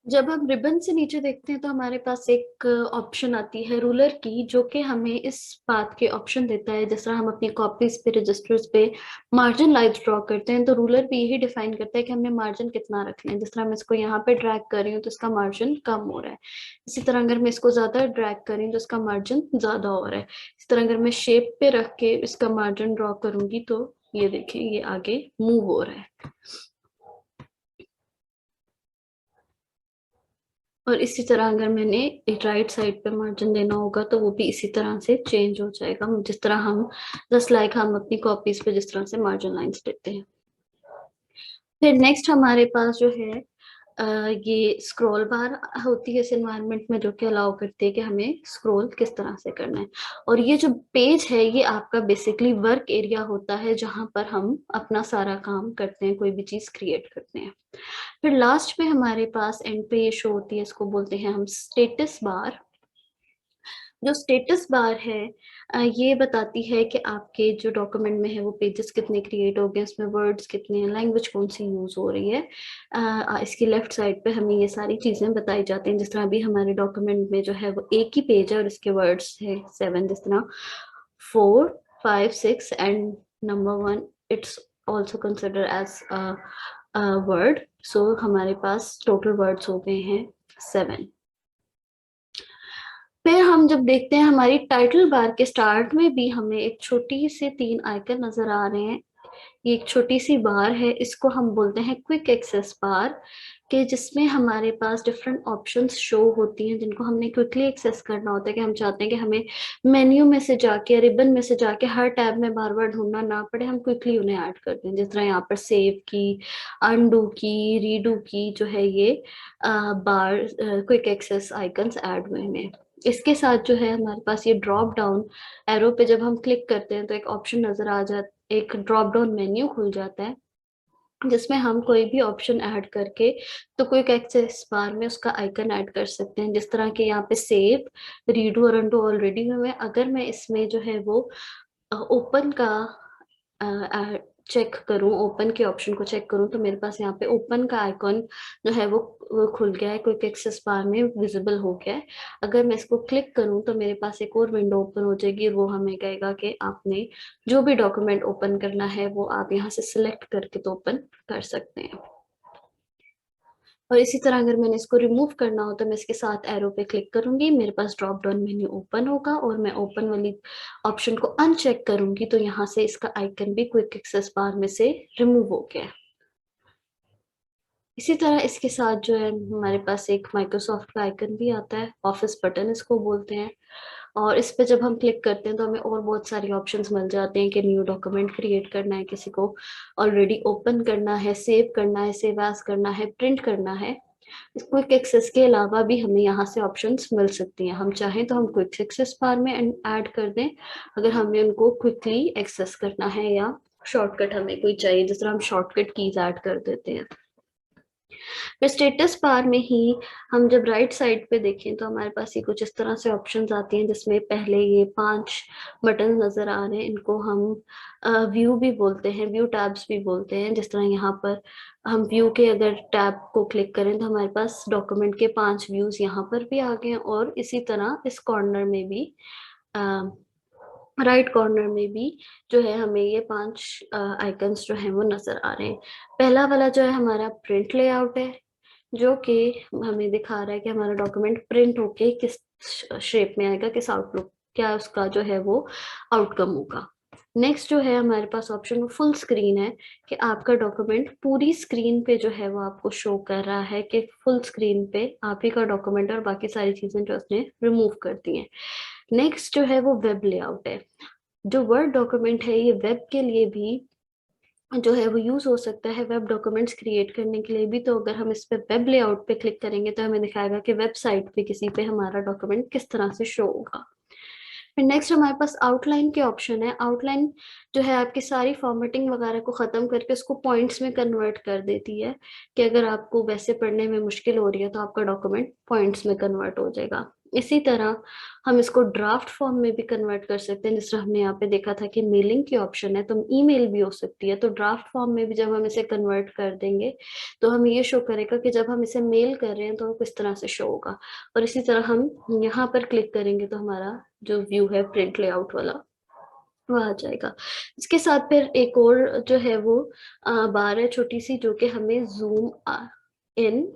जब हम रिबन से नीचे देखते हैं तो हमारे पास एक ऑप्शन आती है रूलर की, जो कि हमें इस बात के ऑप्शन देता है। जिस तरह हम अपनी कॉपीज पे, रजिस्टर्स पे मार्जिन लाइंस ड्रॉ करते हैं, तो रूलर भी यही डिफाइन करता है कि हमें मार्जिन कितना रखना है। जिस तरह मैं इसको यहाँ पे ड्रैग कर रही हूँ तो इसका मार्जिन कम हो रहा है। इसी तरह अगर मैं इसको ज्यादा ड्रैग कर रही हूँ तो इसका मार्जिन ज्यादा हो रहा है। इस तरह अगर मैं शेप पे रख के इसका मार्जिन ड्रॉ करूंगी तो ये देखें, ये आगे मूव हो रहा है। और इसी तरह अगर मैंने राइट साइड पे मार्जिन देना होगा तो वो भी इसी तरह से चेंज हो जाएगा, जिस तरह हम जस्ट लाइक हम अपनी कॉपीज पे जिस तरह से मार्जिन लाइंस देते हैं। फिर नेक्स्ट हमारे पास जो है ये स्क्रॉल बार होती है इस एनवायरनमेंट में, जो कि अलाउ करती है कि हमें स्क्रॉल किस तरह से करना है। और ये जो पेज है ये आपका बेसिकली वर्क एरिया होता है, जहां पर हम अपना सारा काम करते हैं, कोई भी चीज क्रिएट करते हैं। फिर लास्ट में हमारे पास एंड पे ये शो होती है, इसको बोलते हैं हम स्टेटस बार। जो स्टेटस बार है ये बताती है कि आपके जो डॉक्यूमेंट में है वो पेजेस कितने क्रिएट हो गए, उसमें वर्ड्स कितने हैं, लैंग्वेज कौन सी यूज हो रही है। इसकी लेफ्ट साइड पे हमें ये सारी चीजें बताई जाती हैं। जिस तरह अभी हमारे डॉक्यूमेंट में जो है वो एक ही पेज है और इसके वर्ड्स है 7। जिस तरह 4, 5, 6 and number 1 it's also consider as word. So हमारे पास टोटल वर्ड्स हो गए हैं 7। फिर हम जब देखते हैं हमारी टाइटल बार के स्टार्ट में भी हमें एक छोटी से 3 आइकन नजर आ रहे हैं। ये एक छोटी सी बार है, इसको हम बोलते हैं क्विक एक्सेस बार, कि जिसमें हमारे पास डिफरेंट ऑप्शंस शो होती हैं जिनको हमने क्विकली एक्सेस करना होता है। कि हम चाहते हैं कि हमें मेन्यू में से जाके, रिबन में से जाके हर टैब में बार बार ढूंढना ना पड़े, हम क्विकली उन्हें ऐड करते हैं। जिस तरह यहाँ पर सेव की, अनडू की, रीडू की जो है ये बार क्विक एक्सेस आइकन्स ऐड हुए हैं। इसके साथ जो है हमारे पास ये ड्रॉप डाउन एरो पे जब हम क्लिक करते हैं तो एक ऑप्शन नजर आ जाता, एक ड्रॉप डाउन मेन्यू खुल जाता है, जिसमें हम कोई भी ऑप्शन ऐड करके तो क्विक एक्सेस बार में उसका आइकन ऐड कर सकते हैं। जिस तरह के यहाँ पे सेव, रीडू और अंडू ऑलरेडी हुए हैं। अगर मैं इसमें जो है वो ओपन का चेक करूं, ओपन के ऑप्शन को चेक करूं, तो मेरे पास यहाँ पे ओपन का आइकॉन जो है वो खुल गया है, क्विक एक्सेस बार में विजिबल हो गया है। अगर मैं इसको क्लिक करूं तो मेरे पास एक और विंडो ओपन हो जाएगी और वो हमें कहेगा कि आपने जो भी डॉक्यूमेंट ओपन करना है वो आप यहाँ से सिलेक्ट करके तो ओपन कर सकते हैं। और इसी तरह अगर मैंने इसको रिमूव करना हो तो मैं इसके साथ एरो पे क्लिक करूंगी, मेरे पास ड्रॉप डाउन मेन्यू ओपन होगा और मैं ओपन वाली ऑप्शन को अनचेक करूंगी तो यहाँ से इसका आइकन भी क्विक एक्सेस बार में से रिमूव हो गया है। इसी तरह इसके साथ जो है हमारे पास एक माइक्रोसॉफ्ट का आइकन भी आता है, ऑफिस बटन इसको बोलते हैं। और इस पे जब हम क्लिक करते हैं तो हमें और बहुत सारी ऑप्शंस मिल जाते हैं कि न्यू डॉक्यूमेंट क्रिएट करना है, किसी को ऑलरेडी ओपन करना है, सेव करना है, सेव एज करना है, प्रिंट करना है। इस क्विक एक्सेस के अलावा भी हमें यहाँ से ऑप्शंस मिल सकती हैं। हम चाहें तो हम क्विक एक्सेस बार में ऐड कर दें अगर हमें उनको क्विकली एक्सेस करना है, या शॉर्टकट हमें कोई चाहिए जिस तरह हम शॉर्टकट कीज ऐड कर देते हैं। फिर स्टेटस बार में ही हम जब राइट साइड पे देखें तो हमारे पास ये कुछ इस तरह से ऑप्शंस आती हैं, जिसमें पहले ये 5 बटन नजर आ रहे हैं। इनको हम व्यू भी बोलते हैं, व्यू टैब्स भी बोलते हैं। जिस तरह यहाँ पर हम व्यू के अगर टैब को क्लिक करें तो हमारे पास डॉक्यूमेंट के 5 व्यूज यहाँ पर भी आ गए हैं, और इसी तरह इस कॉर्नर में भी, राइट कॉर्नर में भी जो है हमें ये 5 आइकन्स जो हैं वो नजर आ रहे हैं। पहला वाला जो है हमारा प्रिंट लेआउट है, जो कि हमें दिखा रहा है कि हमारा डॉक्यूमेंट प्रिंट होके किस शेप में आएगा, किस आउटलुक, क्या उसका जो है वो आउटकम होगा। नेक्स्ट जो है हमारे पास ऑप्शन फुल स्क्रीन है, कि आपका डॉक्यूमेंट पूरी स्क्रीन पे जो है वो आपको शो कर रहा है, कि फुल स्क्रीन पे आप ही का डॉक्यूमेंट और बाकी सारी चीजें जो उसने रिमूव कर दी हैं। नेक्स्ट जो है वो वेब लेआउट है। जो वर्ड डॉक्यूमेंट है ये वेब के लिए भी जो है वो यूज हो सकता है, वेब डॉक्यूमेंट्स क्रिएट करने के लिए भी। तो अगर हम इस पे वेब लेआउट पे क्लिक करेंगे तो हमें दिखाएगा कि वेबसाइट पे किसी पे हमारा डॉक्यूमेंट किस तरह से शो होगा। फिर नेक्स्ट हमारे पास आउटलाइन के ऑप्शन है। आउटलाइन जो है आपकी सारी फॉर्मेटिंग वगैरह को खत्म करके उसको पॉइंट्स में कन्वर्ट कर देती है, कि अगर आपको वैसे पढ़ने में मुश्किल हो रही है तो आपका डॉक्यूमेंट पॉइंट्स में कन्वर्ट हो जाएगा। इसी तरह हम इसको ड्राफ्ट फॉर्म में भी कन्वर्ट कर सकते हैं। जिस तरह हमने यहाँ पे देखा था कि मेलिंग की ऑप्शन है, तो ईमेल भी हो सकती है। तो ड्राफ्ट फॉर्म में भी जब हम इसे कन्वर्ट कर देंगे तो हम ये शो करेगा कि जब हम इसे मेल कर रहे हैं तो किस तरह से शो होगा। और इसी तरह हम यहाँ पर क्लिक करेंगे तो हमारा जो व्यू है प्रिंट लेआउट वाला वो आ जाएगा। इसके साथ फिर एक और जो है वो बार है छोटी सी, जो कि हमें जूम इन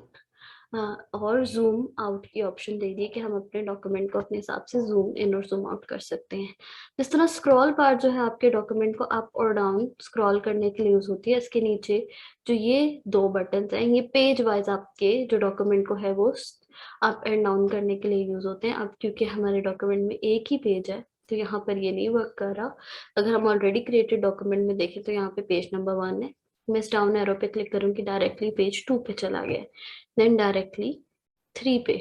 और जूम आउट की ऑप्शन दे दी है कि हम अपने डॉक्यूमेंट को अपने हिसाब से जूम इन और जूम आउट कर सकते हैं। जिस तरह स्क्रॉल बार जो है आपके डॉक्यूमेंट को अप और डाउन स्क्रॉल करने के लिए यूज होती है, इसके नीचे जो ये दो बटन हैं ये पेज वाइज आपके जो डॉक्यूमेंट को है वो अप एंड डाउन करने के लिए यूज होते हैं। अब क्योंकि हमारे डॉक्यूमेंट में एक ही पेज है तो यहाँ पर ये नहीं वर्क कर रहा। अगर हम ऑलरेडी क्रिएटेड डॉक्यूमेंट में देखें तो यहाँ पे पेज नंबर 1 है, मैं इस डाउन एरो पे क्लिक करूंगी डायरेक्टली पेज 2 पे चला गया, देन डायरेक्टली 3 पे।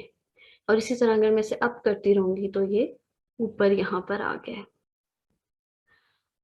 और इसी तरह अगर मैं इसे अप करती रहूंगी तो ये ऊपर यहाँ पर आ गया है।